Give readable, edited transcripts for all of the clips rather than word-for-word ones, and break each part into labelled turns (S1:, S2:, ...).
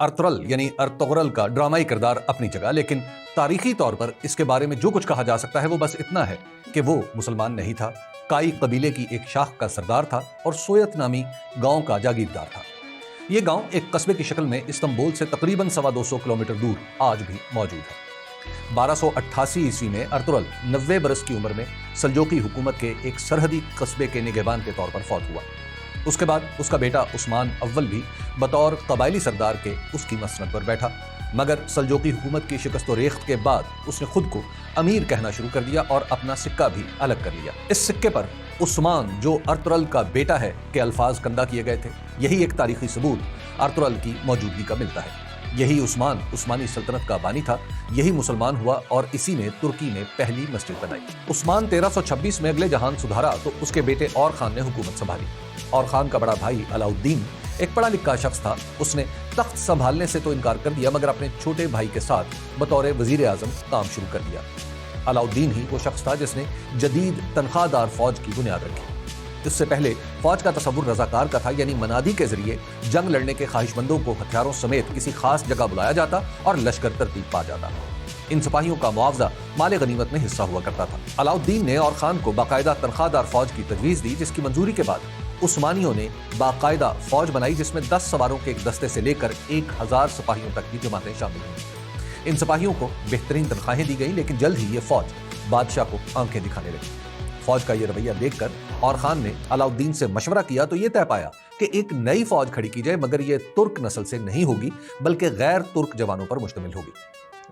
S1: Ertugrul یعنی Ertugrul کا ڈرامائی کردار اپنی جگہ، لیکن تاریخی طور پر اس کے بارے میں جو کچھ کہا جا سکتا ہے وہ بس اتنا ہے کہ وہ مسلمان نہیں تھا، کائی قبیلے کی ایک شاخ کا سردار تھا اور سویت نامی گاؤں کا جاگیردار تھا۔ یہ گاؤں ایک قصبے کی شکل میں استنبول سے تقریباً 250 کلومیٹر دور آج بھی موجود ہے۔ 1288 عیسوی میں ارطغرل 90 برس کی عمر میں سلجوقی حکومت کے ایک سرحدی قصبے کے نگہبان کے طور پر فوت ہوا۔ اس کے بعد اس کا بیٹا عثمان اول بھی بطور قبائلی سردار کے اس کی مسند پر بیٹھا، مگر سلجوقی حکومت کی شکست و ریخت کے بعد اس نے خود کو امیر کہنا شروع کر دیا اور اپنا سکہ بھی الگ کر لیا۔ اس سکے پر عثمان جو ارطغرل کا بیٹا ہے کے الفاظ کندہ کیے گئے تھے۔ یہی ایک تاریخی ثبوت ارطغرل کی موجودگی کا ملتا ہے۔ یہی عثمان عثمانی سلطنت کا بانی تھا، یہی مسلمان ہوا اور اسی نے ترکی میں پہلی مسجد بنائی۔ عثمان 1326 میں اگلے جہان سدھارا تو اس کے بیٹے اور خان نے حکومت سنبھالی۔ اور خان کا بڑا بھائی علاؤالدین ایک پڑھا لکھا شخص تھا۔ اس نے تخت سنبھالنے سے تو انکار کر دیا، مگر اپنے چھوٹے بھائی کے ساتھ بطور وزیر اعظم کام شروع کر دیا۔ علاؤالدین ہی وہ شخص تھا جس نے جدید تنخواہ دار فوج کی بنیاد رکھی۔ اس سے پہلے فوج کا تصور رضاکار کا تھا، یعنی منادی کے ذریعے جنگ لڑنے کے خواہش مندوں کو ہتھیاروں سمیت کسی خاص جگہ بلایا جاتا اور لشکر ترتیب پا جاتا۔ ان سپاہیوں کا معاوضہ مال غنیمت میں حصہ ہوا کرتا تھا۔ علاؤالدین نے اور خان کو باقاعدہ تنخواہ دار فوج کی تجویز دی، جس کی منظوری کے بعد عثمانیوں نے باقاعدہ فوج بنائی، جس میں 10 سواروں کے ایک دستے سے لے کر 1000 سپاہیوں تک کی جماعتیں شامل ہوئیں۔ ان سپاہیوں کو بہترین تنخواہیں دی گئیں، لیکن جلد ہی یہ فوج بادشاہ کو آنکھیں دکھانے لگی۔ فوج کا یہ رویہ دیکھ کر اور خان نے علاؤالدین سے مشورہ کیا تو یہ طے پایا کہ ایک نئی فوج کھڑی کی جائے، مگر یہ ترک نسل سے نہیں ہوگی بلکہ غیر ترک جوانوں پر مشتمل ہوگی۔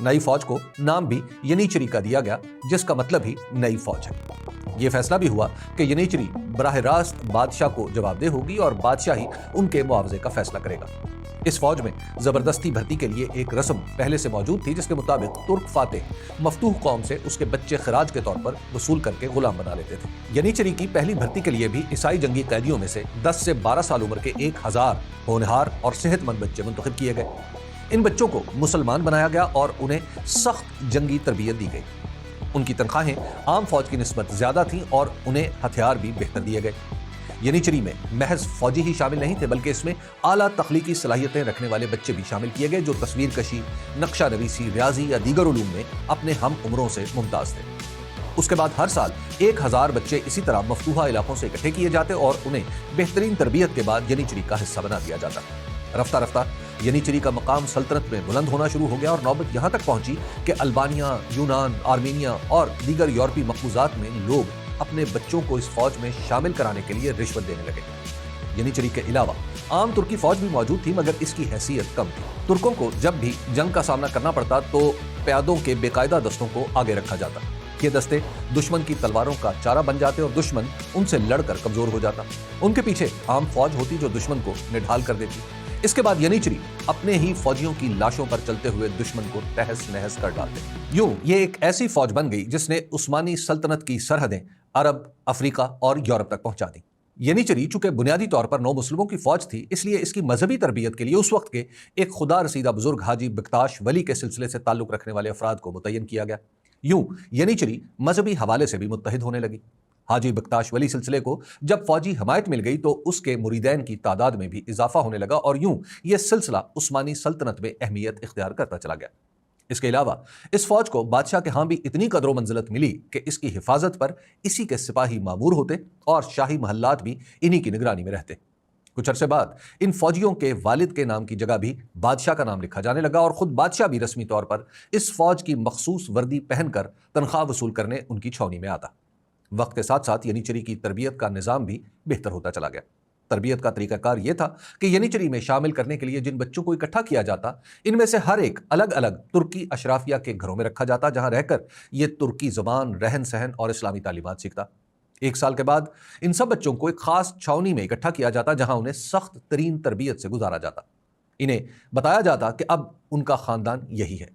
S1: نئی فوج کو نام بھی ینیچری کا دیا گیا، جس کا مطلب ہی نئی فوج ہے۔ یہ فیصلہ بھی ہوا کہ ینیچری براہ راست بادشاہ کو جواب دہ ہوگی اور بادشاہ ہی ان کے معاوضے کا فیصلہ کرے گا۔ اس فوج میں زبردستی بھرتی کے لیے ایک رسم پہلے سے موجود تھی، جس کے مطابق ترک فاتح مفتوح قوم سے اس کے بچے خراج کے طور پر وصول کر کے غلام بنا لیتے تھے۔ ینیچری کی پہلی بھرتی کے لیے بھی عیسائی جنگی قیدیوں میں سے 10 سے 12 سال عمر کے 1000 ہونہار اور صحت مند بچے منتخب کیے گئے۔ ان بچوں کو مسلمان بنایا گیا اور انہیں سخت جنگی تربیت دی گئی۔ ان کی تنخواہیں عام فوج کی نسبت زیادہ تھیں اور انہیں ہتھیار بھی بہتر دیے گئے۔ ینیچری میں محض فوجی ہی شامل نہیں تھے، بلکہ اس میں اعلیٰ تخلیقی صلاحیتیں رکھنے والے بچے بھی شامل کیے گئے، جو تصویر کشی، نقشہ نویسی، ریاضی یا دیگر علوم میں اپنے ہم عمروں سے ممتاز تھے۔ اس کے بعد ہر سال 1000 بچے اسی طرح مفتوحہ علاقوں سے اکٹھے کیے جاتے اور انہیں بہترین تربیت کے بعد ینیچری کا حصہ بنا دیا جاتا۔ رفتہ رفتہ ینیچری کا مقام سلطنت میں بلند ہونا شروع ہو گیا اور نوبت یہاں تک پہنچی کہ البانیہ، یونان، آرمینیا اور دیگر یورپی مقبوضات میں لوگ اپنے بچوں کو اس فوج میں شامل کرانے کے لیے رشوت دینے لگے۔ ینیچری کے علاوہ عام ترکی فوج بھی موجود تھی، مگر اس کی حیثیت کم تھی۔ ترکوں کو جب بھی جنگ کا سامنا کرنا پڑتا تو پیادوں کے بے قاعدہ دستوں کو آگے رکھا جاتا۔ یہ دستے دشمن کی تلواروں کا چارہ بن جاتے اور دشمن ان سے لڑ کر کمزور ہو جاتا۔ ان کے پیچھے عام فوج ہوتی جو دشمن کو نڈھال کر دیتی۔ اس کے بعد ینیچری اپنے ہی فوجیوں کی لاشوں پر چلتے ہوئے دشمن کو تہس نہس کر ڈالتے۔ یوں یہ ایک ایسی فوج بن گئی جس نے عثمانی سلطنت کی سرحدیں عرب، افریقہ اور یورپ تک پہنچا دیں۔ ینیچری چونکہ بنیادی طور پر نو مسلموں کی فوج تھی، اس لیے اس کی مذہبی تربیت کے لیے اس وقت کے ایک خدا رسیدہ بزرگ حاجی بکتاش ولی کے سلسلے سے تعلق رکھنے والے افراد کو متعین کیا گیا۔ یوں ینیچری مذہبی حوالے سے بھی متحد ہونے لگی۔ حاجی بکتاش ولی سلسلے کو جب فوجی حمایت مل گئی تو اس کے مریدین کی تعداد میں بھی اضافہ ہونے لگا اور یوں یہ سلسلہ عثمانی سلطنت میں اہمیت اختیار کرتا چلا گیا۔ اس کے علاوہ اس فوج کو بادشاہ کے ہاں بھی اتنی قدر و منزلت ملی کہ اس کی حفاظت پر اسی کے سپاہی مامور ہوتے اور شاہی محلات بھی انہی کی نگرانی میں رہتے۔ کچھ عرصے بعد ان فوجیوں کے والد کے نام کی جگہ بھی بادشاہ کا نام لکھا جانے لگا اور خود بادشاہ بھی رسمی طور پر اس فوج کی مخصوص وردی پہن کر تنخواہ وصول کرنے ان کی چھاونی میں آتا۔ وقت کے ساتھ ساتھ ینیچری کی تربیت کا نظام بھی بہتر ہوتا چلا گیا۔ تربیت کا طریقہ کار یہ تھا کہ ینیچری میں شامل کرنے کے لیے جن بچوں کو اکٹھا کیا جاتا، ان میں سے ہر ایک الگ الگ ترکی اشرافیہ کے گھروں میں رکھا جاتا، جہاں رہ کر یہ ترکی زبان، رہن سہن اور اسلامی تعلیمات سیکھتا۔ 1 سال کے بعد ان سب بچوں کو ایک خاص چھاونی میں اکٹھا کیا جاتا، جہاں انہیں سخت ترین تربیت سے گزارا جاتا۔ انہیں بتایا جاتا کہ اب ان کا خاندان یہی ہے۔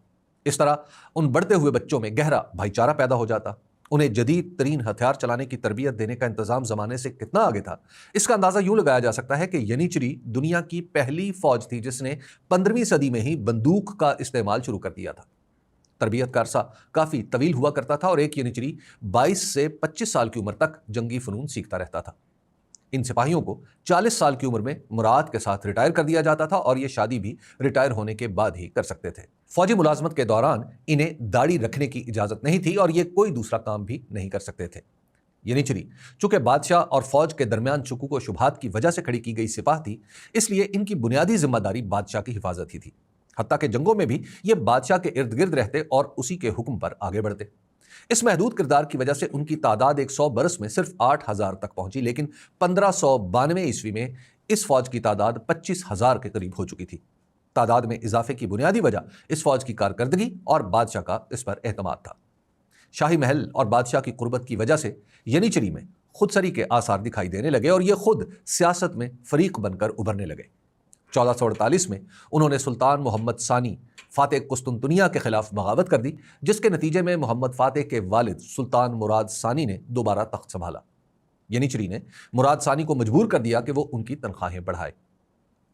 S1: اس طرح ان بڑھتے ہوئے بچوں میں گہرا بھائی چارہ پیدا ہو جاتا۔ انہیں جدید ترین ہتھیار چلانے کی تربیت دینے کا انتظام زمانے سے کتنا آگے تھا، اس کا اندازہ یوں لگایا جا سکتا ہے کہ ینیچری دنیا کی پہلی فوج تھی جس نے 15ویں صدی میں ہی بندوق کا استعمال شروع کر دیا تھا۔ تربیت کا عرصہ کافی طویل ہوا کرتا تھا اور ایک ینیچری 22 سے 25 سال کی عمر تک جنگی فنون سیکھتا رہتا تھا۔ ان سپاہیوں کو 40 سال کی عمر میں مراعات کے ساتھ ریٹائر کر دیا جاتا تھا اور یہ شادی بھی ریٹائر ہونے کے بعد ہی کر سکتے تھے۔ فوجی ملازمت کے دوران انہیں داڑھی رکھنے کی اجازت نہیں تھی اور یہ کوئی دوسرا کام بھی نہیں کر سکتے تھے۔ ینیچری چونکہ بادشاہ اور فوج کے درمیان شکوک و شبہات کی وجہ سے کھڑی کی گئی سپاہ تھی، اس لیے ان کی بنیادی ذمہ داری بادشاہ کی حفاظت ہی تھی۔ حتیٰ کہ جنگوں میں بھی یہ بادشاہ کے ارد گرد رہتے اور اسی کے حکم پر آگے بڑھتے۔ اس محدود کردار کی وجہ سے ان کی تعداد 100 برس میں صرف 8,000 تک پہنچی، لیکن 1592 عیسوی میں اس فوج کی تعداد 25,000 کے قریب ہو چکی تھی۔ تعداد میں اضافے کی بنیادی وجہ اس فوج کی کارکردگی اور بادشاہ کا اس پر اعتماد تھا۔ شاہی محل اور بادشاہ کی قربت کی وجہ سے ینیچری میں خود سری کے آثار دکھائی دینے لگے اور یہ خود سیاست میں فریق بن کر ابھرنے لگے۔ 1448 میں انہوں نے سلطان محمد ثانی فاتح قسطنطنیہ کے خلاف بغاوت کر دی، جس کے نتیجے میں محمد فاتح کے والد سلطان مراد ثانی نے دوبارہ تخت سنبھالا۔ ینیچری نے مراد ثانی کو مجبور کر دیا کہ وہ ان کی تنخواہیں بڑھائے۔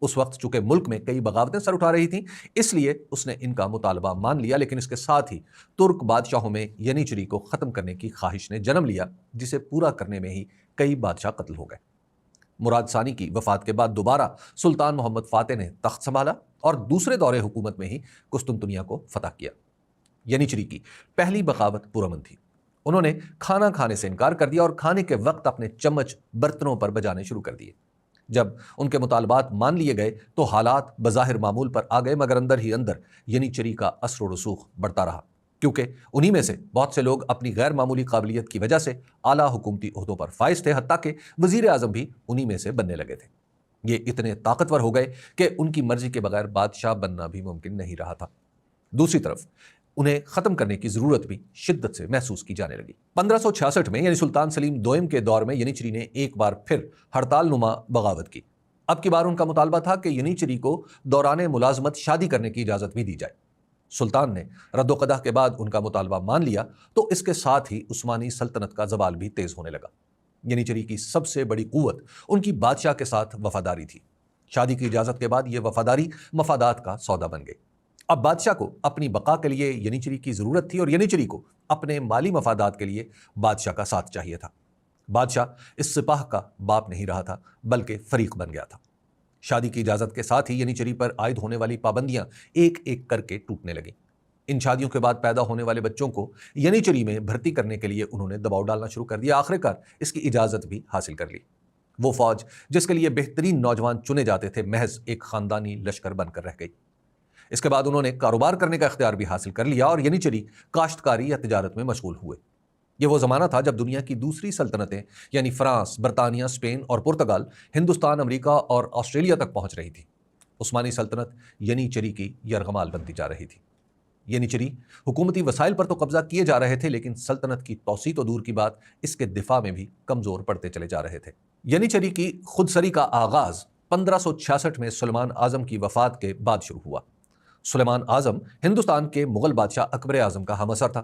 S1: اس وقت چونکہ ملک میں کئی بغاوتیں سر اٹھا رہی تھیں، اس لیے اس نے ان کا مطالبہ مان لیا، لیکن اس کے ساتھ ہی ترک بادشاہوں میں ینیچری کو ختم کرنے کی خواہش نے جنم لیا، جسے پورا کرنے میں ہی کئی بادشاہ قتل ہو گئے۔ مراد ثانی کی وفات کے بعد دوبارہ سلطان محمد فاتح نے تخت سنبھالا اور دوسرے دور حکومت میں ہی قسطنطنیہ کو فتح کیا۔ ینیچری کی پہلی بغاوت پرامن تھی۔ انہوں نے کھانا کھانے سے انکار کر دیا اور کھانے کے وقت اپنے چمچ برتنوں پر بجانے شروع کر دیے۔ جب ان کے مطالبات مان لیے گئے تو حالات بظاہر معمول پر آ گئے، مگر اندر ہی اندر ینیچری کا اثر و رسوخ بڑھتا رہا، کیونکہ انہی میں سے بہت سے لوگ اپنی غیر معمولی قابلیت کی وجہ سے اعلیٰ حکومتی عہدوں پر فائز تھے، حتیٰ کہ وزیر اعظم بھی انہی میں سے بننے لگے تھے۔ یہ اتنے طاقتور ہو گئے کہ ان کی مرضی کے بغیر بادشاہ بننا بھی ممکن نہیں رہا تھا۔ دوسری طرف انہیں ختم کرنے کی ضرورت بھی شدت سے محسوس کی جانے لگی۔ 1566 میں یعنی سلطان سلیم دوئم کے دور میں ینیچری نے ایک بار پھر ہڑتال نما بغاوت کی۔ اب کی بار ان کا مطالبہ تھا کہ ینیچری کو دوران ملازمت شادی کرنے کی اجازت بھی دی جائے۔ سلطان نے رد و قدح کے بعد ان کا مطالبہ مان لیا تو اس کے ساتھ ہی عثمانی سلطنت کا زوال بھی تیز ہونے لگا۔ ینیچری کی سب سے بڑی قوت ان کی بادشاہ کے ساتھ وفاداری تھی۔ شادی کی اجازت کے بعد یہ وفاداری مفادات کا سودا بن گئی۔ اب بادشاہ کو اپنی بقا کے لیے ینیچری کی ضرورت تھی اور ینیچری کو اپنے مالی مفادات کے لیے بادشاہ کا ساتھ چاہیے تھا۔ بادشاہ اس سپاہ کا باپ نہیں رہا تھا بلکہ فریق بن گیا تھا۔ شادی کی اجازت کے ساتھ ہی ینیچری پر عائد ہونے والی پابندیاں ایک ایک کر کے ٹوٹنے لگیں۔ ان شادیوں کے بعد پیدا ہونے والے بچوں کو ینیچری میں بھرتی کرنے کے لیے انہوں نے دباؤ ڈالنا شروع کر دیا۔ آخرکار اس کی اجازت بھی حاصل کر لی۔ وہ فوج جس کے لیے بہترین نوجوان چنے جاتے تھے محض ایک خاندانی لشکر بن کر رہ گئی۔ اس کے بعد انہوں نے کاروبار کرنے کا اختیار بھی حاصل کر لیا اور ینیچری کاشتکاری یا تجارت میں مشغول ہوئے۔ یہ وہ زمانہ تھا جب دنیا کی دوسری سلطنتیں یعنی فرانس، برطانیہ، اسپین اور پرتگال ہندوستان، امریکہ اور آسٹریلیا تک پہنچ رہی تھی۔ عثمانی سلطنت ینیچری کی یرغمال بنتی جا رہی تھی۔ ینیچری حکومتی وسائل پر تو قبضہ کیے جا رہے تھے، لیکن سلطنت کی توسیع تو دور کی بات، اس کے دفاع میں بھی کمزور پڑتے چلے جا رہے تھے۔ ینیچری کی خود سری کا آغاز 1566 میں سلیمان اعظم کی وفات کے بعد شروع ہوا۔ سلیمان اعظم ہندوستان کے مغل بادشاہ اکبر اعظم کا ہم اثر تھا۔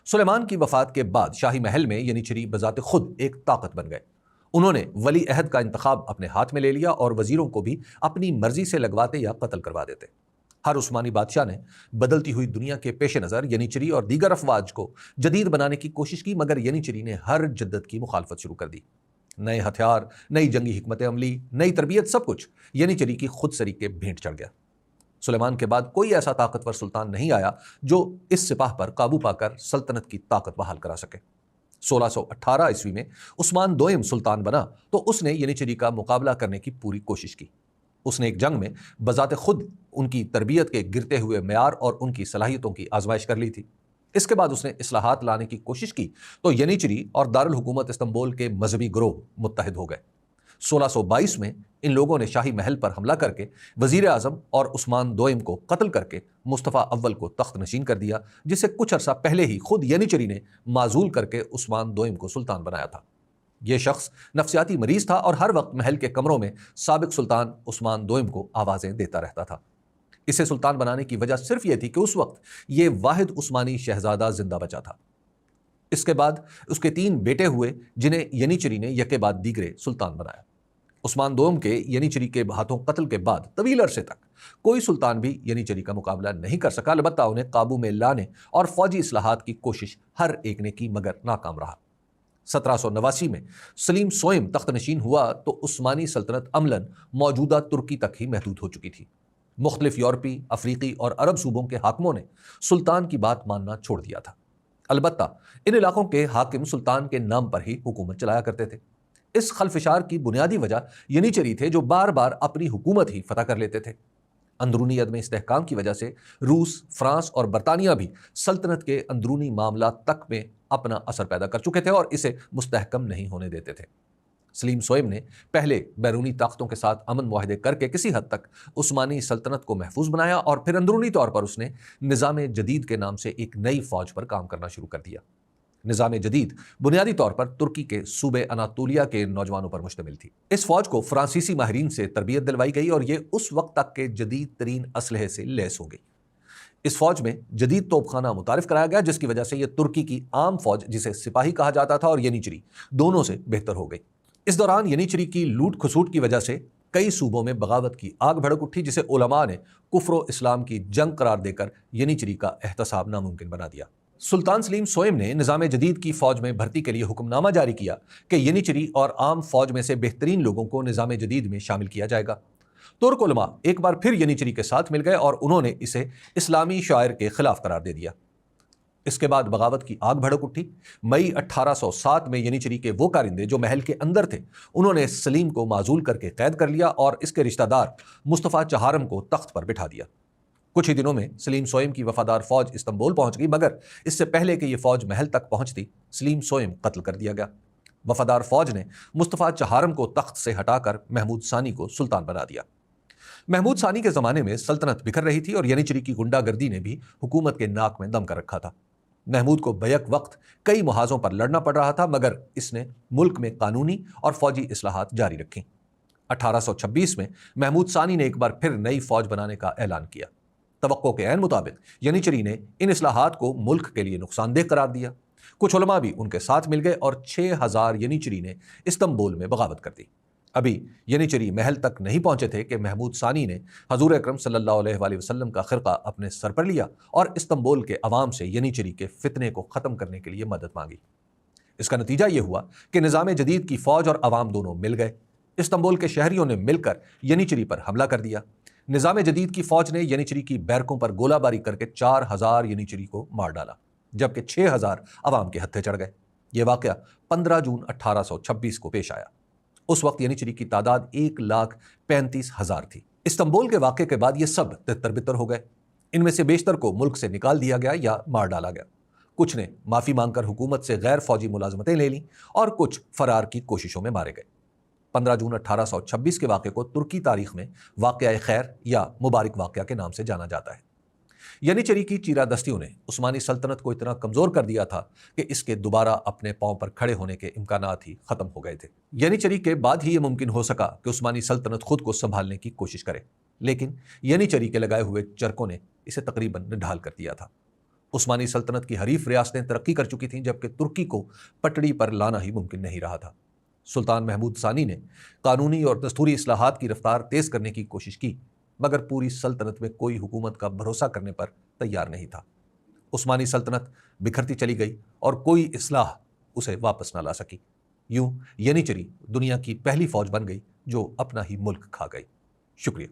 S1: سلیمان کی وفات کے بعد شاہی محل میں ینیچری بذات خود ایک طاقت بن گئے۔ انہوں نے ولی عہد کا انتخاب اپنے ہاتھ میں لے لیا اور وزیروں کو بھی اپنی مرضی سے لگواتے یا قتل کروا دیتے۔ ہر عثمانی بادشاہ نے بدلتی ہوئی دنیا کے پیش نظر ینیچری اور دیگر افواج کو جدید بنانے کی کوشش کی، مگر ینیچری نے ہر جدت کی مخالفت شروع کر دی۔ نئے ہتھیار، نئی جنگی حکمت عملی، نئی تربیت، سب کچھ ینیچری کی خود سری کے بھینٹ چڑھ گیا۔ سلیمان کے بعد کوئی ایسا طاقتور سلطان نہیں آیا جو اس سپاہ پر قابو پا کر سلطنت کی طاقت بحال کرا سکے۔ 1618 عیسوی میں عثمان دوئم سلطان بنا تو اس نے ینیچری کا مقابلہ کرنے کی پوری کوشش کی۔ اس نے ایک جنگ میں بذات خود ان کی تربیت کے گرتے ہوئے معیار اور ان کی صلاحیتوں کی آزمائش کر لی تھی۔ اس کے بعد اس نے اصلاحات لانے کی کوشش کی تو ینیچری اور دارالحکومت استنبول کے مذہبی گروہ متحد ہو گئے۔ 1622 میں ان لوگوں نے شاہی محل پر حملہ کر کے وزیر اعظم اور عثمان دوئم کو قتل کر کے مصطفیٰ اول کو تخت نشین کر دیا، جسے کچھ عرصہ پہلے ہی خود ینیچری نے معزول کر کے عثمان دوئم کو سلطان بنایا تھا۔ یہ شخص نفسیاتی مریض تھا اور ہر وقت محل کے کمروں میں سابق سلطان عثمان دوئم کو آوازیں دیتا رہتا تھا۔ اسے سلطان بنانے کی وجہ صرف یہ تھی کہ اس وقت یہ واحد عثمانی شہزادہ زندہ بچا تھا۔ اس کے بعد اس کے 3 بیٹے ہوئے جنہیں ینیچری نے یکے بعد دیگرے سلطان بنایا۔ عثمان دوم کے ینیچری کے ہاتھوں قتل کے بعد طویل عرصے تک کوئی سلطان بھی ینیچری کا مقابلہ نہیں کر سکا، البتہ انہیں قابو میں لانے اور فوجی اصلاحات کی کوشش ہر ایک نے کی مگر ناکام رہا۔ 1789 میں سلیم سوئم تخت نشین ہوا تو عثمانی سلطنت عملاً موجودہ ترکی تک ہی محدود ہو چکی تھی۔ مختلف یورپی، افریقی اور عرب صوبوں کے حاکموں نے سلطان کی بات ماننا چھوڑ دیا تھا۔ البتہ ان علاقوں کے حاکم سلطان کے نام پر ہی حکومت چلایا کرتے تھے۔ اس خلفشار کی بنیادی وجہ ینیچری تھے جو بار بار اپنی حکومت ہی فتح کر لیتے تھے۔ اندرونی عدم استحکام کی وجہ سے روس، فرانس اور برطانیہ بھی سلطنت کے اندرونی معاملات تک میں اپنا اثر پیدا کر چکے تھے اور اسے مستحکم نہیں ہونے دیتے تھے۔ سلیم سوئم نے پہلے بیرونی طاقتوں کے ساتھ امن معاہدے کر کے کسی حد تک عثمانی سلطنت کو محفوظ بنایا اور پھر اندرونی طور پر اس نے نظام جدید کے نام سے ایک نئی فوج پر کام کرنا شروع کر دیا۔ نظام جدید بنیادی طور پر ترکی کے صوبے اناطولیہ کے نوجوانوں پر مشتمل تھی۔ اس فوج کو فرانسیسی ماہرین سے تربیت دلوائی گئی اور یہ اس وقت تک کے جدید ترین اسلحے سے لیس ہو گئی۔ اس فوج میں جدید توپ خانہ متعارف کرایا گیا جس کی وجہ سے یہ ترکی کی عام فوج جسے سپاہی کہا جاتا تھا اور ینیچری دونوں سے بہتر ہو گئی۔ اس دوران ینیچری کی لوٹ کھسوٹ کی وجہ سے کئی صوبوں میں بغاوت کی آگ بھڑک اٹھی جسے علماء نے کفر و اسلام کی جنگ قرار دے کر ینیچری کا احتساب ناممکن بنا دیا۔ سلطان سلیم سوئم نے نظام جدید کی فوج میں بھرتی کے لیے حکم نامہ جاری کیا کہ ینیچری اور عام فوج میں سے بہترین لوگوں کو نظام جدید میں شامل کیا جائے گا۔ ترک علماء ایک بار پھر ینیچری کے ساتھ مل گئے اور انہوں نے اسے اسلامی شاعر کے خلاف قرار دے دیا۔ اس کے بعد بغاوت کی آگ بھڑک اٹھی۔ مئی 1807 میں ینیچری کے وہ کارندے جو محل کے اندر تھے انہوں نے سلیم کو معزول کر کے قید کر لیا اور اس کے رشتہ دار مصطفیٰ چہارم کو تخت پر بٹھا دیا۔ کچھ ہی دنوں میں سلیم سوئم کی وفادار فوج استنبول پہنچ گئی، مگر اس سے پہلے کہ یہ فوج محل تک پہنچتی سلیم سوئم قتل کر دیا گیا۔ وفادار فوج نے مصطفیٰ چہارم کو تخت سے ہٹا کر محمود ثانی کو سلطان بنا دیا۔ محمود ثانی کے زمانے میں سلطنت بکھر رہی تھی اور ینیچری کی گنڈا گردی نے بھی حکومت کے ناک میں دم کر رکھا تھا۔ محمود کو بیک وقت کئی محاذوں پر لڑنا پڑ رہا تھا مگر اس نے ملک میں قانونی اور فوجی اصلاحات جاری رکھیں۔ 1826 میں محمود ثانی نے ایک بار پھر نئی فوج بنانے کا اعلان کیا۔ توقع کے عین مطابق ینیچری نے ان اصلاحات کو ملک کے لیے نقصان دہ قرار دیا۔ کچھ علماء بھی ان کے ساتھ مل گئے اور 6000 ینیچری نے استنبول میں بغاوت کر دی۔ ابھی ینیچری محل تک نہیں پہنچے تھے کہ محمود ثانی نے حضور اکرم صلی اللہ علیہ وآلہ وسلم کا خرقہ اپنے سر پر لیا اور استنبول کے عوام سے ینیچری کے فتنے کو ختم کرنے کے لیے مدد مانگی۔ اس کا نتیجہ یہ ہوا کہ نظام جدید کی فوج اور عوام دونوں مل گئے۔ استنبول کے شہریوں نے مل کر ینیچری پر حملہ کر دیا۔ نظام جدید کی فوج نے ینیچری کی بیرکوں پر گولہ باری کر کے 4000 ینیچری کو مار ڈالا جبکہ 6000 عوام کے ہتھے چڑھ گئے۔ یہ واقعہ 15 جون 1826 کو پیش آیا۔ اس وقت ینیچری کی تعداد 1,35,000 تھی۔ استنبول کے واقعے کے بعد یہ سب تتر بتر ہو گئے۔ ان میں سے بیشتر کو ملک سے نکال دیا گیا یا مار ڈالا گیا۔ کچھ نے معافی مانگ کر حکومت سے غیر فوجی ملازمتیں لے لیں اور کچھ فرار کی کوششوں میں مارے گئے۔ 15 جون 1826 کے واقعے کو ترکی تاریخ میں واقعہ خیر یا مبارک واقعہ کے نام سے جانا جاتا ہے۔ ینیچری کی چیرہ دستیوں نے عثمانی سلطنت کو اتنا کمزور کر دیا تھا کہ اس کے دوبارہ اپنے پاؤں پر کھڑے ہونے کے امکانات ہی ختم ہو گئے تھے۔ ینیچری کے بعد ہی یہ ممکن ہو سکا کہ عثمانی سلطنت خود کو سنبھالنے کی کوشش کرے، لیکن ینیچری کے لگائے ہوئے چرکوں نے اسے تقریباً نڈھال کر دیا تھا۔ عثمانی سلطنت کی حریف ریاستیں ترقی کر چکی تھیں جبکہ ترکی کو پٹڑی پر لانا ہی ممکن نہیں رہا تھا۔ سلطان محمود ثانی نے قانونی اور دستوری اصلاحات کی رفتار تیز کرنے کی کوشش کی مگر پوری سلطنت میں کوئی حکومت کا بھروسہ کرنے پر تیار نہیں تھا۔ عثمانی سلطنت بکھرتی چلی گئی اور کوئی اصلاح اسے واپس نہ لا سکی۔ یوں ینیچری دنیا کی پہلی فوج بن گئی جو اپنا ہی ملک کھا گئی۔ شکریہ۔